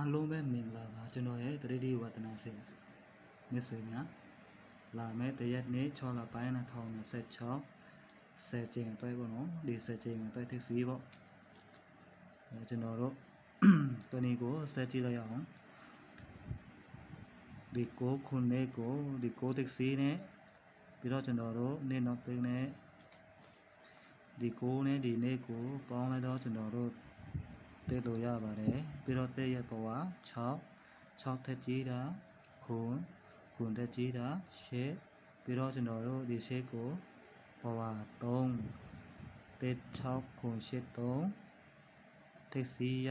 အလုံးပဲမင်္ဂလာပါကျွန်တော်ရဲ့3D ဝတ္တနာစေမြစ်ဆွေများလာမယ့်တရက်နေ့6လပိုင်း2026 10ချိန်အတွဲပေါ့နော်ဒီ10ချိန်အတွဲထိပ်စီးပေါ့ကျွန်တော်တို့ตัวนี้ကိုဆက်ကြည့်လိုက်အောင်ဒီကိုခုနှစ်ကိုဒီကိုထိပ်စီးနဲ့ပြီးတော့ကျွန်တော်တို့နေ့နောက်ပိတ်နဲ့ဒီကိုနဲ့ဒီနေ့ကိုပေါင်းလိုက်တော့ကျွန်တော်တို့တက်လို့ရပါတယ်ပြီးတော့တက်ရဲ့ဘဝ6ထက်ကြီးတာခုထက်ကြီးတာ8ပြီးတော့ကျွန်တော်တို့ဒီ8ကိုဘဝ3တက်6ခု8 3ထိပ်စီးရ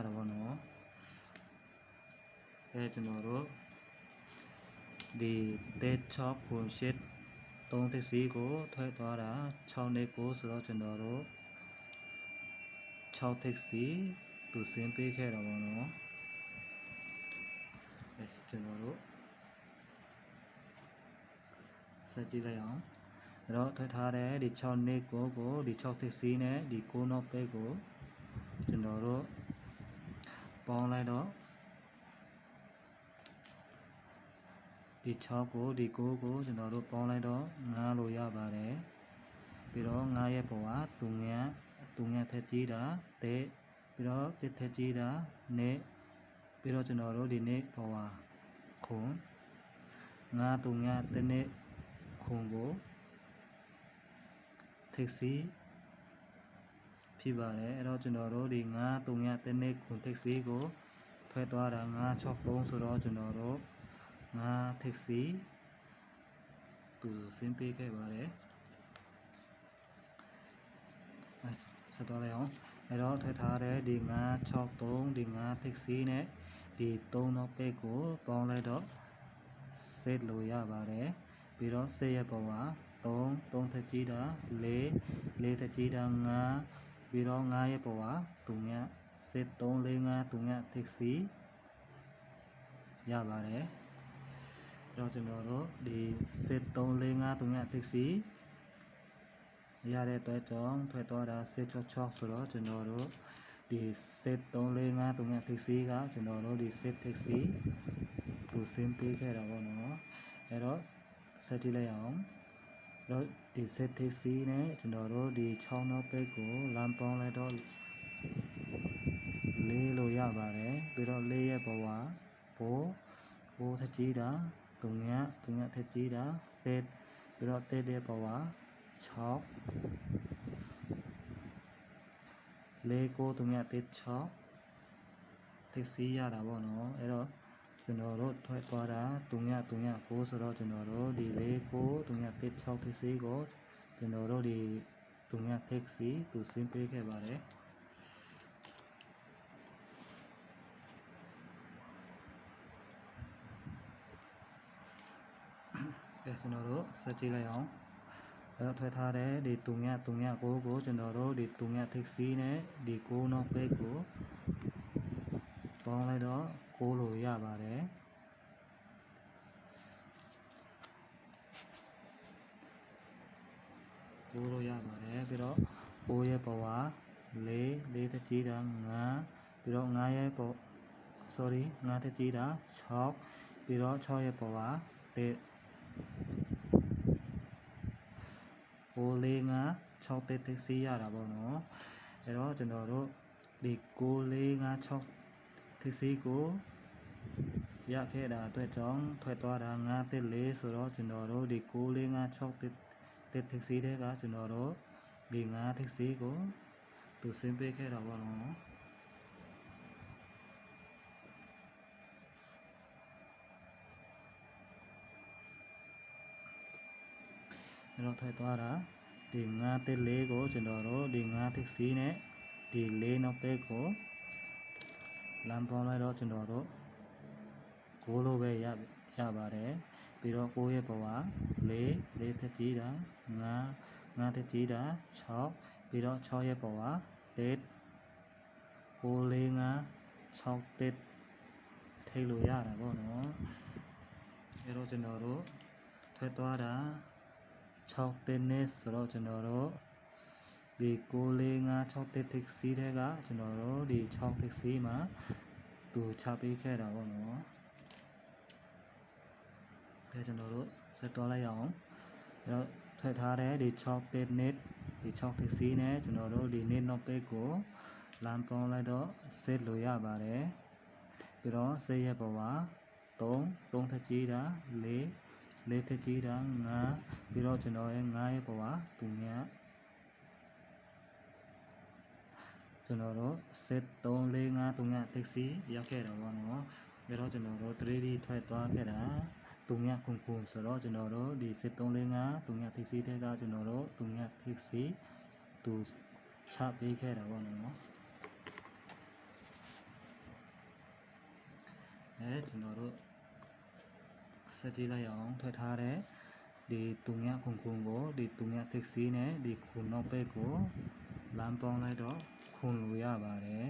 တော့ဘောနော်ကျွန်တော်တို့ဒီတက်6ခု8 3ထိပ်စီးကိုထွဲသွားတာ6နဲ့9ဆိုတော့ကျွန်တော်တို့6ထိပ်စီးသူဆင်းပေးခဲ့တော့ဘောနော်ကျွန်တော်တို့ဆက်ကြည့်လိုက်အောင်အဲ့တော့ထွဲထားတဲ့ဒီ6နဲ့9ကိုဒီ6ထိပ်စီးနဲ့ဒီ9နောက်ပိတ်ကိုကျွန်တော်တို့ပေါင်းလိုက်တော့ဒီ6ကိုဒီ9ကိုကျွန်တော်တို့ပေါင်းလိုက်တော့9လို့ရပါတယ်ပြီးတော့9ရဲ့ဘဝသူငါထက်ကြီးတာတဲ့ပြီးတော့တစ်ထက်ကြီးတာနဲ့ပြီးတော့ကျွန်တော်တို့ဒီနေ့ဘဝခု9သူငါတစ်နေ့ခုကိုထိပ်စီးဖြစ်ပါတယ်အဲ့တော့ကျွန်တော်တို့ဒီ9သူငါတစ်နေ့ခုထိပ်စီးကိုထွဲသွားတာ963ဆိုတော့ကျွန်တော်တို့9ထိပ်စီးသူဆင်းပေးခဲ့ပါတယ်ဆက်သွားလိုက်အောင်အဲ့တော့ထည့်ထားတဲ့ဒီ963ဒီ9ထိပ်စီးနဲ့ဒီ3နောက်ပိတ်ကိုပေါင်းလိုက်တော့ဆက်လို့ရပါတယ်ပြီးတော့ဆက်ရပေါ်မှာ3ထက်ကြီးတာ4ထက်ကြီးတာ5ပြီးတော့9ရပေါ်မှာသူငါဆက်3 4 5သူငါထိပ်စီးရပါတယ်တော့ကျွန်တော်တို့ဒီစစ်3 4 5 3 5 ထိပ်စီးရတဲ့အတွက်ကြောင့်ထွက်သွားတာစစ်66ဆိုတော့ကျွန်တော်တို့ဒီစစ်3 4 5 3 5 ထိပ်စီးကကျွန်တော်တို့ဒီစစ်ထိပ်စီးသူဆင်းပေးခဲ့တာပေါ့နော်အဲ့တော့ဆက်ကြည့်လိုက်အောင်တော့ဒီစစ်ထိပ်စီးနဲ့ကျွန်တော်တို့ဒီ6နောက်ပိတ်ကိုလမ်းပေါင်းလိုက်တော့4လို့ရပါတယ်ပြီးတော့4ရဲ့ဘဝဘိုးထကြီးတာသူငါထကြီးတာတက်ပြီးတော့တက်တဲ့ဘဝ6 4 9သူငါတက်6ထိပ်စီးရတာပေါ့နော်အဲ့တော့ကျွန်တော်တို့ထွက်သွားတာသူငါ9ဆိုတော့ကျွန်တော်တို့ဒီ4 9သူငါတက်6ထိပ်စီးကိုကျွန်တော်တို့ဒီသူငါထိပ်စီးသူဆင်းပေးခဲ့ပါတယ်ကျွန်တော်တို့ဆက်ကြည့်လိုက်အောင်အဲ့တော့ထွဲထားတဲ့ဒီသူငါ9ကိုကျွန်တော်တို့ဒီသူငါထိပ်စီးနဲ့ဒီ9နောက်ပိတ်ကိုပေါင်းလိုက်တော့9လို့ရပါတယ်9လို့ရပါတယ်ပြီးတော့9ရဲ့ဘဝ4ထက်ကြီးတာ5ပြီးတော့9ရဲ့ဘဝ9ထက်ကြီးတာ6ပြီးတော့6ရဲ့ဘဝ1 9 4 5 6တက်ထိပ်စီးရတာပေါ့နော်အဲ့တော့ကျွန်တော်တို့ဒီ9 4 5 6ထိပ်စီးကိုရခဲ့တာအတွက်ကြောင့်ထွက်သွားတာ9တက်4ဆိုတော့ကျွန်တော်တို့ဒီ9 4 5 6တက်ထိပ်စီးတဲ့ကကျွန်တော်တို့ဒီ9ထိပ်စီးကိုသူဆင်းပေးခဲ့တာပေါ့နော်အဲ့တော့ထွက်သွားတာဒီ9တက်4ကိုကျွန်တော်တို့ဒီ9ထိပ်စီးနဲ့ဒီ4နောက်ပိတ်ကိုလမ်းပေါင်းလိုက်တော့ကျွန်တော်တို့9လို့ပဲရပါတယ်ပြီးတော့9ရဲ့ဘဝ4ထက်ကြီးတာ5ထက်ကြီးတာ6ပြီးတော့6ရဲ့ဘဝ1 9 4 5 6တက်ထိတ်လို့ရတာပေါ့နော်အဲ့တော့ကျွန်တော်တို့ထွက်သွားတာ6တက်နဲ့ဆိုတော့ကျွန်တော်တို့ဒီ9 4 5 6တက်ထိပ်စီးတဲ့ကကျွန်တော်တို့ဒီ6ထိပ်စီးမှာ သူချပေးခဲ့တာပေါ့နော်အဲကျွန်တော်တို့ဆက်သွားလိုက်အောင်အဲ့တော့ထည့်ထားတဲ့ဒီ6 page net ဒီ6 taxi နဲ့ကျွန်တော်တို့ဒီ net not page ကိုလမ်းပေါင်းလိုက်တော့ set လို့ရပါတယ်ပြီးတော့ set ရဲ့ပေါ်မှာ3ထပ်ကြီးတာ4ထပ်ကြီးတာ5ပြီးတော့ကျွန်တော်ရဲ့5ရဲ့ပေါ်မှာသူများကျွန်တော်တို့ set 3 4 5သူများ taxi ရောက်ခဲ့တာပေါ့နော်ပြီးတော့ကျွန်တော်တို့ 3D ထွက်သွားခဲ့တာသူများခုန်ဆိုတော့ကျွန်တော်တို့ဒီ set 3 4 5သူများ taxi တဲ့ကကျွန်တော်တို့သူများ taxi သူချပေးခဲ့တာပေါ့နော်ကျွန်တော်တို့ဆက်ကြည့်လိုက်အောင်ထွက်ထားတဲ့ဒီသူများခုန်ကိုဒီသူများ taxi နဲ့ဒီခုန်နောက်ဘက်ကိုလမ်းပေါင်းလိုက်တော့ခုန်လို့ရပါတယ်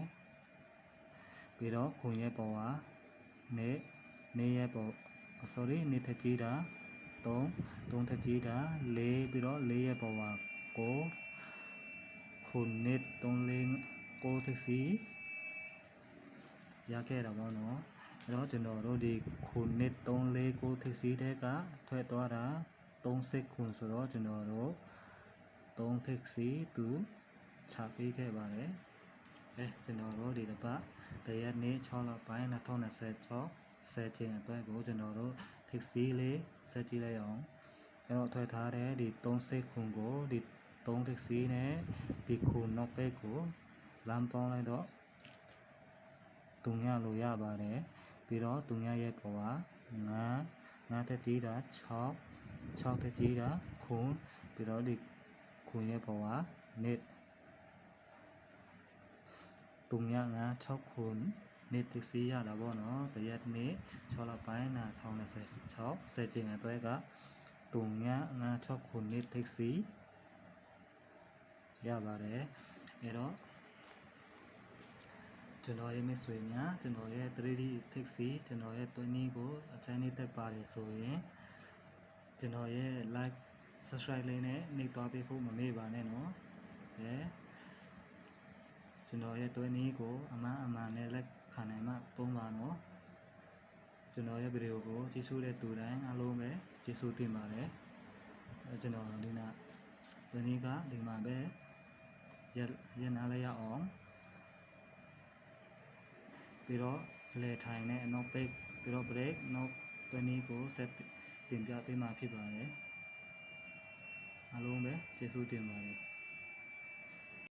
ပြီးတော့ခုန်ရဲ့ပေါ်ကနေရဲ့ပေါ် sorry နေထကြီးတာ3ထကြီးတာ4ပြီးတော့4ရဲ့ပေါ်မှာကိုခုန်နေ3 4 9 taxi ရခဲ့တာပေါ့နော်အဲ့တော့ကျွန်တော်တို့ဒီခုန်နေ3 4 9 taxi တဲ့ကထွက်သွားတာ30ခုဆိုတော့ကျွန်တော်တို့3 taxi သူချပေးခဲ့ပါတယ်ကျွန်တော်တို့ဒီတစ်ပတ်တရက်နေ့6လပိုင်း2026ဆယ်ချိန်အတွက်ကိုကျွန်တော်တို့ taxi လေးဆက်ကြည့်လိုက်အောင်အဲ့တော့ထွက်ထားတဲ့ဒီ30ခုကိုဒီ3 taxi နဲ့ဒီခုနောက်ဘက်ကိုလမ်းပေါင်းလိုက်တော့သူညလို့ရပါတယ်ပြီးတော့သူညရဲ့ပေါ်က9တက်ကြီးတာ6တက်ကြီးတာခုပြီးတော့ဒီခုရဲ့ပေါ်က net သူည6ခု net taxi ရတာပေါ့နော်တရက်နေ့6လပိုင်း2026ဆယ်ချိန်အတွက်ကသူည6ခု net taxi ရပါတယ်အဲ့တော့ကျွန်တော်ရဲ့မိတ်ဆွေများကျွန်တော်ရဲ့ 3D taxi ကျွန်တော်ရဲ့တွင်းနီးကိုအချိုင်းနေတက်ပါတယ်ဆိုရင်ကျွန်တော်ရဲ့ like subscribe လေးနဲ့နှိပ်သွားပေးဖို့မမေ့ပါနဲ့နော်ကျွန်တော်ရဲ့တွင်းနီးကိုအမှန်နဲ့လက်ခံနိုင်မှသုံးပါနော်ကျွန်တော်ရဲ့ဗီဒီယိုကိုကြည့်ရှုတဲ့သူတိုင်းအားလုံးပဲကျေးဇူးတင်ပါတယ်ကျွန်တော်ဒီနာတွင်းနီးကဒီမှာပဲရနာလိုက်ရအောင်ပြီးတော့လေထိုင်နဲ့နောက်ပိတ်ပြီးတော့ break နောက်တွင်းနီးကိုဆက်တင်ပြပေးမှာဖြစ်ပါတယ်အားလုံးပဲကျေးဇူးတင်ပါတယ်